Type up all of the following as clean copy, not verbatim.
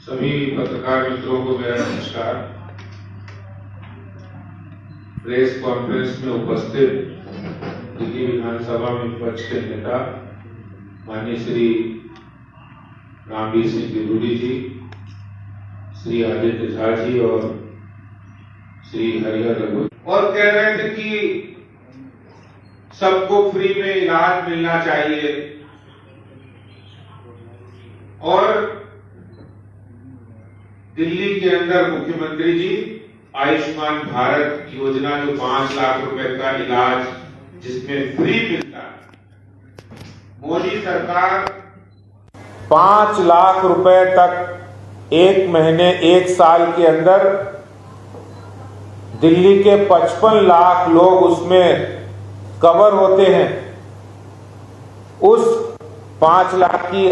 सभी पत्रकार मित्रों को मेरा नमस्कार। प्रेस कॉन्फ्रेंस में उपस्थित दिल्ली विधानसभा में विपक्ष के नेता माननीय श्री रामवीर सिंह दिरूरी जी, श्री आदित्य झा जी और श्री हरिहर रघु और कह रहे थे कि सबको फ्री में इलाज मिलना चाहिए और दिल्ली के अंदर मुख्यमंत्री जी आयुष्मान भारत योजना जो 5 लाख रुपए का इलाज जिसमें फ्री मिलता है, मोदी सरकार 5 लाख रुपए तक एक महीने 1 साल के अंदर दिल्ली के 55 लाख लोग उसमें कवर होते हैं। उस 5 लाख की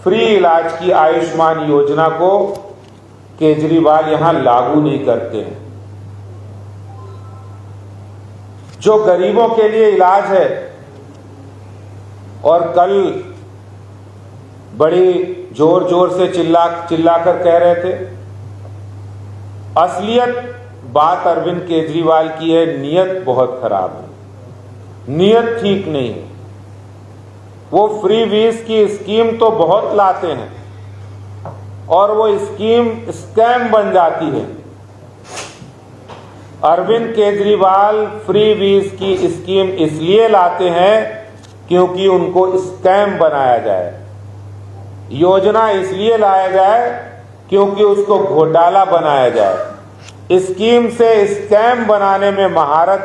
फ्री इलाज की आयुष्मान योजना को केजरीवाल यहां लागू नहीं करते हैं। जो गरीबों के लिए इलाज है, और कल बड़ी जोर जोर से चिल्लाकर कह रहे थे, असलियत बात अरविंद केजरीवाल की है, नीयत बहुत खराब है, नीयत ठीक नहीं है। वो फ्री वीज की स्कीम तो बहुत लाते हैं और वो स्कीम स्कैम बन जाती है। अरविंद केजरीवाल फ्री वीज की स्कीम इसलिए लाते हैं क्योंकि उनको स्कैम बनाया जाए, योजना इसलिए लाया जाए क्योंकि उसको घोटाला बनाया जाए। स्कीम से स्कैम बनाने में महारत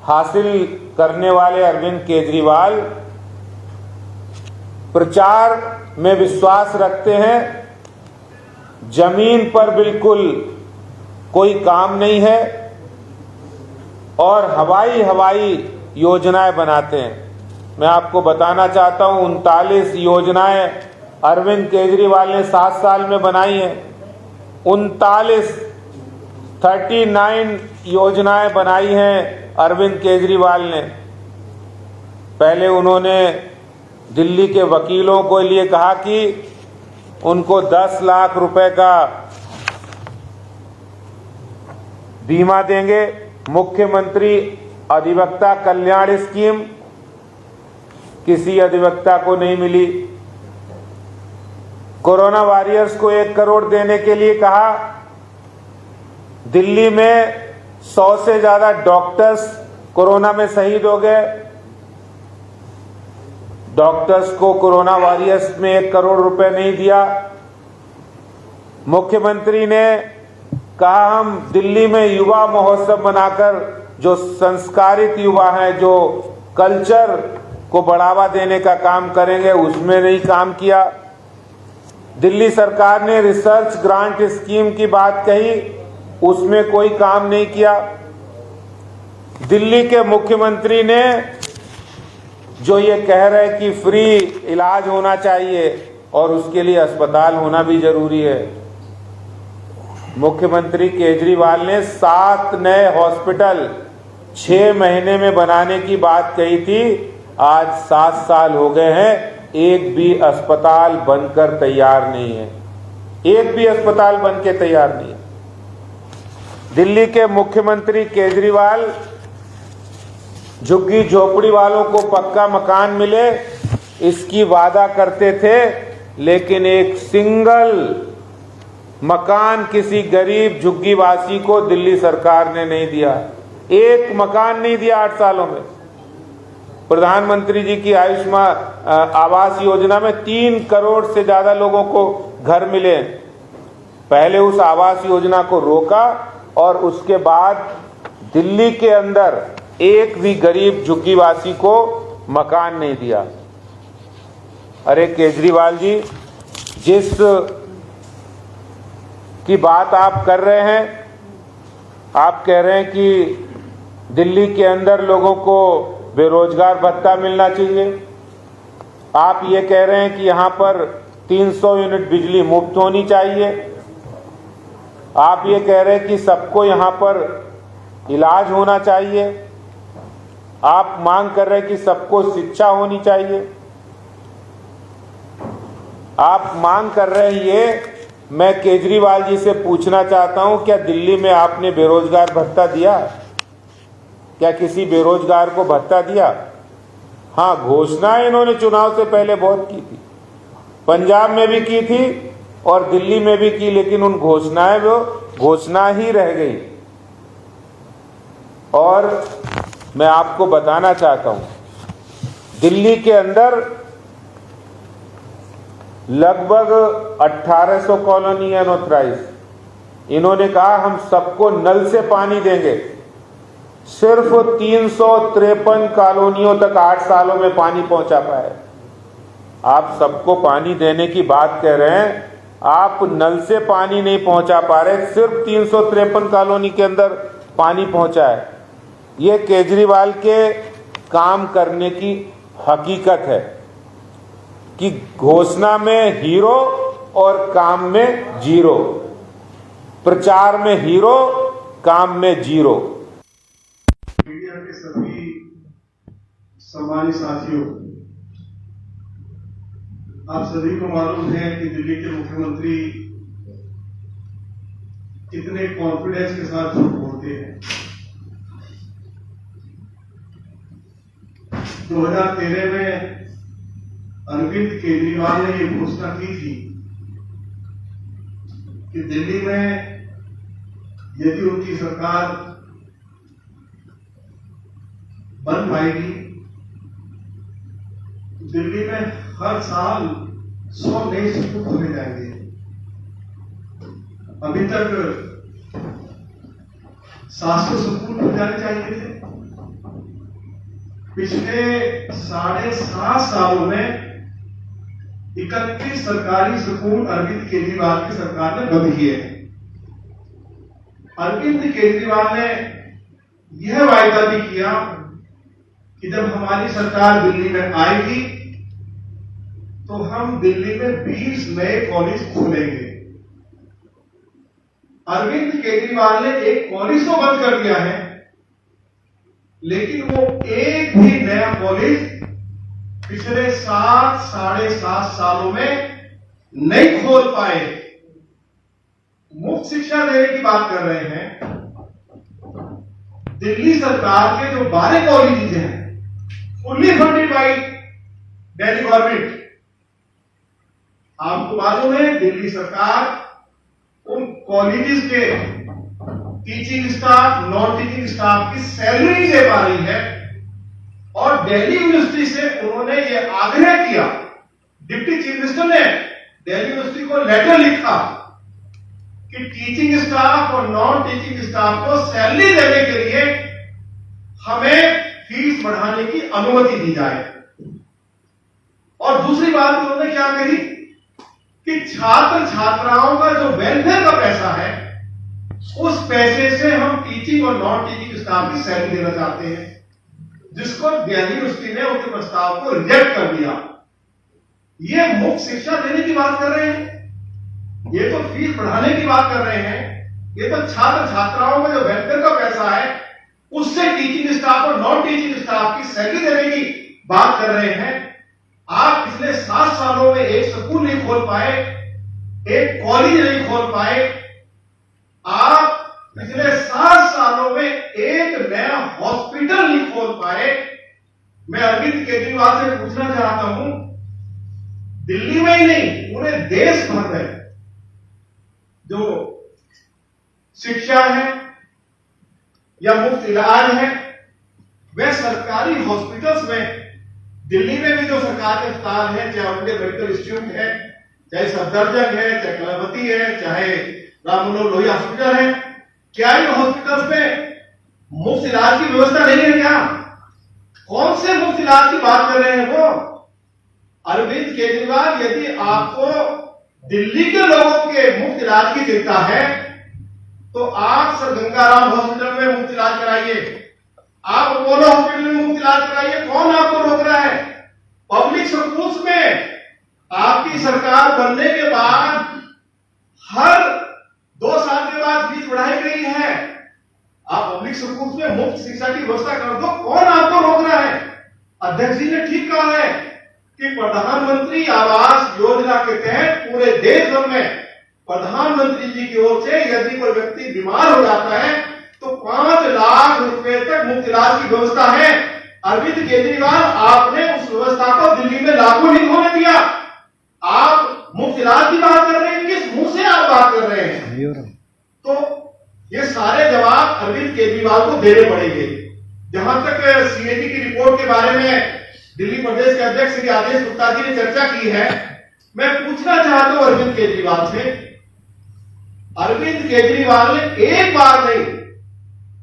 हासिल करने वाले अरविंद केजरीवाल प्रचार में विश्वास रखते हैं, जमीन पर बिल्कुल कोई काम नहीं है और हवाई योजनाएं बनाते हैं। मैं आपको बताना चाहता हूं 39 योजनाएं अरविंद केजरीवाल ने 7 साल में बनाई हैं। 39 योजनाएं बनाई हैं अरविंद केजरीवाल ने। पहले उन्होंने दिल्ली के वकीलों को लिए कहा कि उनको 10 लाख रुपए का बीमा देंगे। मुख्यमंत्री अधिवक्ता कल्याण स्कीम किसी अधिवक्ता को नहीं मिली। कोरोना वॉरियर्स को 1 करोड़ देने के लिए कहा। दिल्ली में 100 से ज्यादा डॉक्टर्स कोरोना में शहीद हो गए। डॉक्टर्स को कोरोना वॉरियर्स में 1 करोड़ रुपए नहीं दिया। मुख्यमंत्री ने कहा हम दिल्ली में युवा महोत्सव मनाकर जो संस्कारित युवा हैं, जो कल्चर को बढ़ावा देने का काम करेंगे, उसमें नहीं काम किया। दिल्ली सरकार ने रिसर्च ग्रांट स्कीम की बात कही, उसमें कोई काम नहीं किया। दिल्ली के मुख्यमंत्री ने जो ये कह रहे हैं कि फ्री इलाज होना चाहिए और उसके लिए अस्पताल होना भी जरूरी है, मुख्यमंत्री केजरीवाल ने 7 नए हॉस्पिटल 6 महीने में बनाने की बात कही थी। आज 7 साल हो गए हैं, एक भी अस्पताल बनकर तैयार नहीं है, एक भी अस्पताल बनके तैयार नहीं है। दिल्ली के मुख्यमंत्री केजरीवाल झुग्गी झोपड़ी वालों को पक्का मकान मिले इसकी वादा करते थे, लेकिन एक सिंगल मकान किसी गरीब झुग्गीवासी को दिल्ली सरकार ने नहीं दिया। एक मकान नहीं दिया 8 सालों में। प्रधानमंत्री जी की आयुष्मान आवास योजना में 3 करोड़ से ज्यादा लोगों को घर मिले। पहले उस आवास योजना को रोका और उसके बाद दिल्ली के अंदर एक भी गरीब झुग्गीवासी को मकान नहीं दिया। अरे केजरीवाल जी, जिस की बात आप कर रहे हैं, आप कह रहे हैं कि दिल्ली के अंदर लोगों को बेरोजगार भत्ता मिलना चाहिए। आप ये कह रहे हैं कि यहां पर 300 यूनिट बिजली मुफ्त होनी चाहिए। आप ये कह रहे हैं कि सबको यहां पर इलाज होना चाहिए। आप मांग कर रहे हैं कि सबको शिक्षा होनी चाहिए। आप मांग कर रहे हैं ये, मैं केजरीवाल जी से पूछना चाहता हूं, क्या दिल्ली में आपने बेरोजगार भत्ता दिया? क्या किसी बेरोजगार को भत्ता दिया? हाँ, घोषणाएं इन्होंने चुनाव से पहले बहुत की थी, पंजाब में भी की थी और दिल्ली में भी की, लेकिन उन घोषणाएं वो घोषणा ही रह गई। और मैं आपको बताना चाहता हूं, दिल्ली के अंदर लगभग 1800 कॉलोनी है अनऑथराइज। इन्होंने कहा हम सबको नल से पानी देंगे। सिर्फ 353 कॉलोनियों तक 8 सालों में पानी पहुंचा पाए। आप सबको पानी देने की बात कह रहे हैं, आप नल से पानी नहीं पहुंचा पा रहे। सिर्फ 353 कॉलोनी के अंदर पानी पहुंचा है। ये केजरीवाल के काम करने की हकीकत है कि घोषणा में हीरो और काम में जीरो, प्रचार में हीरो, काम में जीरो। मीडिया के सभी सम्मानित साथियों, आप सभी को मालूम है कि दिल्ली के मुख्यमंत्री कितने कॉन्फिडेंस के साथ झूठ बोलते हैं। 2013 में अरविंद केजरीवाल ने ये घोषणा की थी कि दिल्ली में यदि उनकी सरकार बन पाएगी, दिल्ली में हर साल 100 नए स्कूल खोले जाएंगे। अभी तक 700 स्कूल खुल जाने चाहिए थे। पिछले 7.5 सालों में 31 सरकारी स्कूल अरविंद केजरीवाल की सरकार ने बंद किए हैं। अरविंद केजरीवाल ने यह वायदा भी किया कि जब हमारी सरकार दिल्ली में आएगी तो हम दिल्ली में 20 नए कॉलेज खोलेंगे। अरविंद केजरीवाल ने एक कॉलेज तो बंद कर दिया है, लेकिन वो एक भी नया कॉलेज पिछले 7.5 सालों में नहीं खोल पाए। मुफ्त शिक्षा देने की बात कर रहे हैं। दिल्ली सरकार के जो 12 कॉलेजेस हैं fully funded by Delhi government. आपको मालूम है दिल्ली सरकार उन कॉलेजेस के teaching staff, non teaching staff की सैलरी नहीं दे पा रही है और दिल्ली यूनिवर्सिटी से उन्होंने ये आग्रह किया, डिप्टी चीफ मिनिस्टर ने दिल्ली यूनिवर्सिटी को लेटर लिखा कि टीचिंग स्टाफ और नॉन टीचिंग स्टाफ को सैलरी देने के लिए हमें फीस बढ़ाने की अनुमति दी जाए। और दूसरी बात उन्होंने क्या कही कि छात्र छात्राओं का जो वेलफेयर का पैसा है उस पैसे से हम टीचिंग और नॉन टीचिंग स्टाफ की सैलरी देना चाहते हैं, जिसको दिल्ली यूनिवर्सिटी ने उनके प्रस्ताव को रिजेक्ट कर दिया। ये मुफ्त शिक्षा देने की बात कर रहे हैं, ये तो फीस बढ़ाने की बात कर रहे हैं, ये तो छात्र छात्राओं का जो वेलफेयर का पैसा है उससे टीचिंग स्टाफ और नॉन टीचिंग स्टाफ की सैलरी देने की बात कर रहे हैं। आप पिछले 7 सालों में एक स्कूल नहीं खोल पाए, एक कॉलेज नहीं खोल पाए। आप पिछले 7 सालों में एक नया हॉस्पिटल नहीं खोल पाए। मैं अरविंद केजरीवाल से पूछना चाहता हूं, दिल्ली में ही नहीं पूरे देश भर में जो शिक्षा है या मुफ्त इलाज है वह सरकारी हॉस्पिटल्स में, दिल्ली में भी जो सरकार के अस्पताल है, चाहे उनके मेडिकल इंस्टीट्यूट है, चाहे सफदरजंग है, चाहे कलावती है, चाहे राम मनोहर लोहिया हॉस्पिटल है, क्या इन हॉस्पिटल्स में मुफ्त इलाज की व्यवस्था नहीं है? क्या कौन से मुफ्त इलाज की बात कर रहे हैं वो? अरविंद केजरीवाल, यदि आपको दिल्ली के लोगों के मुफ्त इलाज की चिंता है तो आप सर गंगाराम हॉस्पिटल में मुफ्त इलाज कराइए, आप अपोलो हॉस्पिटल में मुफ्त इलाज कराइए। कौन आपको रोक रहा है? पब्लिक स्कूल्स में आपकी सरकार बनने के बाद हर 2 साल के बाद फीस बढ़ाई गई है। आप पब्लिक स्कूल्स में मुफ्त शिक्षा की व्यवस्था कर दो, कौन आपको रोक रहा है? अध्यक्ष जी ने ठीक कहा है कि प्रधानमंत्री आवास योजना के तहत पूरे देश भर में प्रधानमंत्री जी की ओर से यदि कोई व्यक्ति बीमार हो जाता है तो 5 लाख रुपए तक मुफ्त इलाज की व्यवस्था है। अरविंद केजरीवाल, आपने उस व्यवस्था को दिल्ली में लागू नहीं होने दिया। आप मुफ्त इलाज की बात कर रहे हैं, किस मुंह से आप बात कर रहे हैं? तो ये सारे जवाब अरविंद केजरीवाल को देने पड़ेंगे। जहां तक सीएजी की रिपोर्ट के बारे में दिल्ली प्रदेश के अध्यक्ष श्री आदेश गुप्ता जी ने चर्चा की है, मैं पूछना चाहता हूं अरविंद केजरीवाल से। अरविंद केजरीवाल ने एक बार नहीं,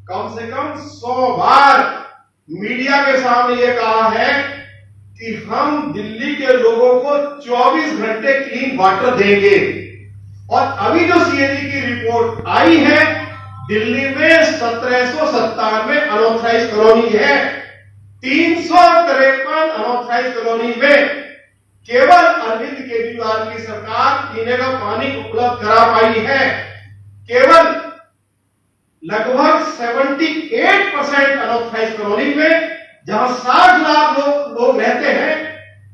कम से कम 100 बार मीडिया के सामने ये कहा है कि हम दिल्ली के लोगों को 24 घंटे क्लीन वाटर देंगे। और अभी जो सीएजी की रिपोर्ट आई है, दिल्ली में 1797 अनऑथराइज कॉलोनी है। 353 अनऑथराइज कॉलोनी में केवल अरविंद केजरीवाल की सरकार पीने का पानी उपलब्ध करा पाई है। केवल लगभग 78% अनऑथराइज कॉलोनी में, जहां 60 लाख लोग रहते हैं,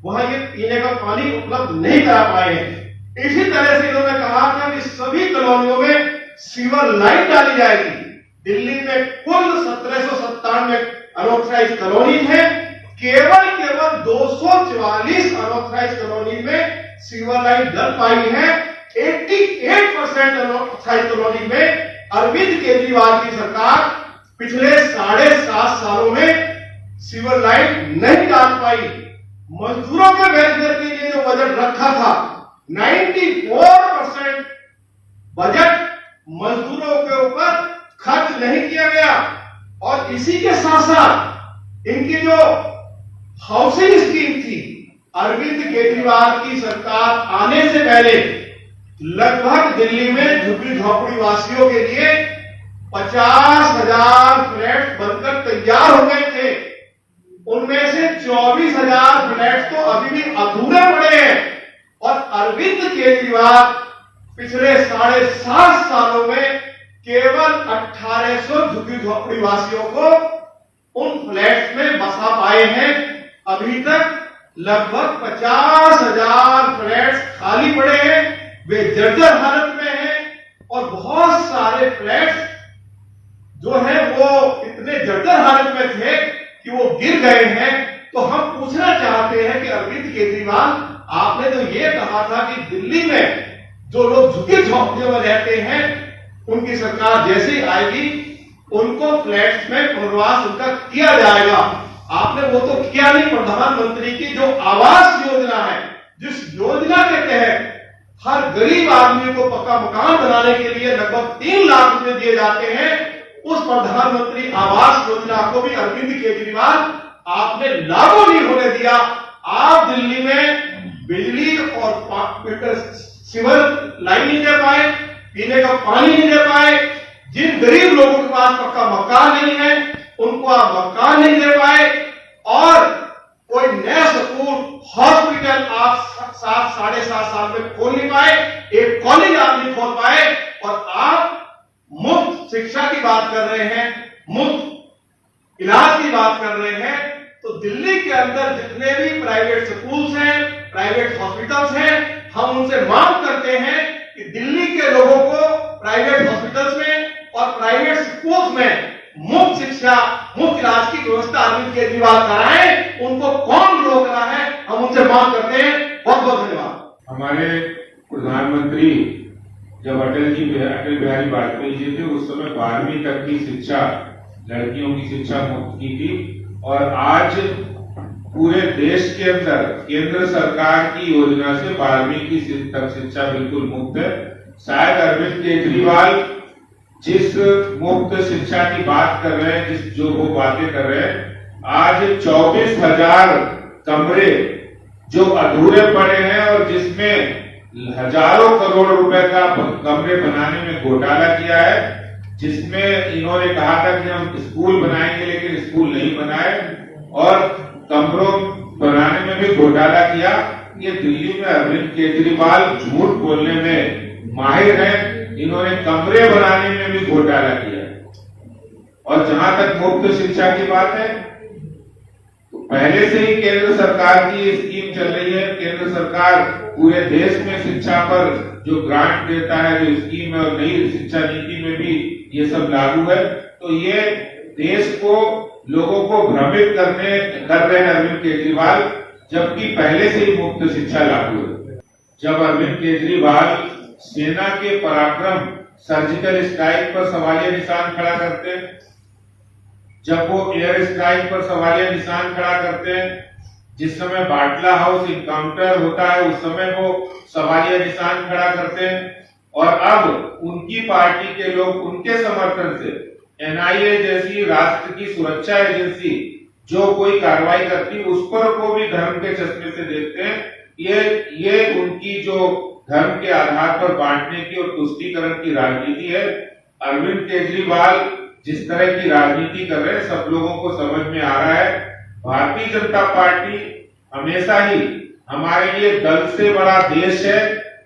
वहां ये पीने का पानी उपलब्ध नहीं करा पाए हैं। इसी तरह से इन्होंने कहा था कि सभी कॉलोनियों में सीवर लाइन डाली जाएगी। दिल्ली में कुल 1797 अनऑथराइज कॉलोनी है, केवल 244 अनऑथराइज कॉलोनी में सीवर लाइन डल पाई है। 88% अनऑथराइज कॉलोनी में अरविंद केजरीवाल की सरकार पिछले 7.5 सालों में सीवर लाइन नहीं डाल पाई। मजदूरों के वेलफेयर के लिए जो बजट रखा था, 94% बजट मजदूरों के ऊपर खर्च नहीं किया गया। और इसी के साथ साथ इनकी जो हाउसिंग स्कीम थी, अरविंद केजरीवाल की सरकार आने से पहले लगभग दिल्ली में झुग्गी झोपड़ी वासियों के लिए 50,000 फ्लैट बनकर तैयार हो गए थे। उनमें से 24,000 फ्लैट तो अभी भी अधूरे पड़े हैं। और अरविंद केजरीवाल पिछले 7.5 सालों में केवल 1800 झुग्गी झोपड़ी वासियों को उन फ्लैट्स में बसा पाए हैं। अभी तक लगभग 50,000 फ्लैट्स खाली पड़े हैं, वे जर्जर हालत में हैं। और बहुत सारे फ्लैट्स जो है वो इतने जर्जर हालत में थे कि वो गिर गए हैं। तो हम पूछना चाहते हैं कि अरविंद केजरीवाल, आपने तो ये कहा था कि दिल्ली में जो लोग झुग्गी झोपड़ियों में रहते हैं, उनकी सरकार जैसे ही आएगी उनको फ्लैट्स में पुनर्वास उनका किया जाएगा। आपने वो तो किया नहीं। प्रधानमंत्री की जो आवास योजना है, जिस योजना के तहत हर गरीब आदमी को पक्का मकान बनाने के लिए लगभग 3 लाख रुपए दिए जाते हैं, उस प्रधानमंत्री आवास योजना को भी अरविंद केजरीवाल आपने लागू नहीं होने दिया। आप दिल्ली में बिजली और सीवर लाइन नहीं दे पाए, पीने का पानी नहीं दे पाए। जिन गरीब लोगों के पास पक्का मकान नहीं है, उनको आप मकान नहीं दे पाए। और कोई नया स्कूल, हॉस्पिटल आप 7.5 साल में खोल नहीं पाए, एक कॉलेज आप नहीं खोल पाए। और आप मुफ्त शिक्षा की बात कर रहे हैं, मुफ्त इलाज की बात कर रहे हैं। तो दिल्ली के अंदर जितने भी प्राइवेट स्कूल्स हैं, प्राइवेट हॉस्पिटल्स हैं, हम उनसे मांग करते हैं कि दिल्ली के लोगों को प्राइवेट हॉस्पिटल्स में और प्राइवेट स्कूल्स में मुफ्त शिक्षा, मुफ्त इलाज की व्यवस्था अरविंद केजरीवाल कराएं। उनको कौन रोक रहा है, हम उनसे मांग करते हैं। बहुत बहुत धन्यवाद। हमारे प्रधानमंत्री जब अटल बिहारी वाजपेयी जी थे, उस समय 12वीं तक की शिक्षा, लड़कियों की शिक्षा मुफ्त की थी। और आज पूरे देश के अंदर केंद्र सरकार की योजना से 12वीं तक शिक्षा बिल्कुल मुफ्त है। शायद अरविंद केजरीवाल जिस मुफ्त शिक्षा की बात कर रहे हैं, जो वो बातें कर रहे हैं, आज 24,000 कमरे जो अधूरे पड़े हैं और जिसमें हजारों करोड़ रुपए का कमरे बनाने में घोटाला किया है, जिसमें इन्होंने कहा था कि हम स्कूल बनाएंगे, लेकिन स्कूल नहीं बनाए और कमरों बनाने में भी घोटाला किया। ये दिल्ली में अरविंद केजरीवाल झूठ बोलने में माहिर है। इन्होंने कमरे बनाने में भी घोटाला किया। और जहां तक मुफ्त शिक्षा की बात है, तो पहले से ही केंद्र सरकार की ये स्कीम चल रही है। केंद्र सरकार पूरे देश में शिक्षा पर जो ग्रांट देता है, जो स्कीम है, और नई शिक्षा नीति में भी ये सब लागू है। तो ये देश को, लोगों को भ्रमित कर रहे हैं अरविंद केजरीवाल, जबकि पहले से ही मुफ्त शिक्षा लागू है। जब अरविंद केजरीवाल सेना के पराक्रम, सर्जिकल स्ट्राइक पर सवालिया निशान खड़ा करते हैं, जब वो एयर स्ट्राइक पर सवालिया निशान खड़ा करते हैं, जिस समय बाटला हाउस इनकाउंटर होता है उस समय वो सवालिया निशान खड़ा करते हैं, और अब उनकी पार्टी के लोग उनके समर्थन से एनआईए जैसी राष्ट्र की सुरक्षा एजेंसी जो कोई कार्रवाई करती है उस पर को भी धर्म के चश्मे से देखते हैं। ये उनकी जो धर्म के आधार पर बांटने की और तुष्टीकरण की राजनीति है। अरविंद केजरीवाल जिस तरह की राजनीति कर रहे हैं सब लोगों को समझ में आ रहा है। भारतीय जनता पार्टी हमेशा ही हमारे लिए दल से बड़ा देश है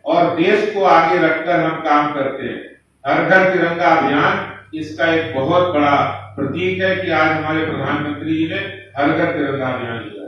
और देश को आगे रखकर हम काम करते हैं। हर घर तिरंगा अभियान इसका एक बहुत बड़ा प्रतीक है कि आज हमारे प्रधानमंत्री जी ने हर घर तिरंगा अभियान लिया।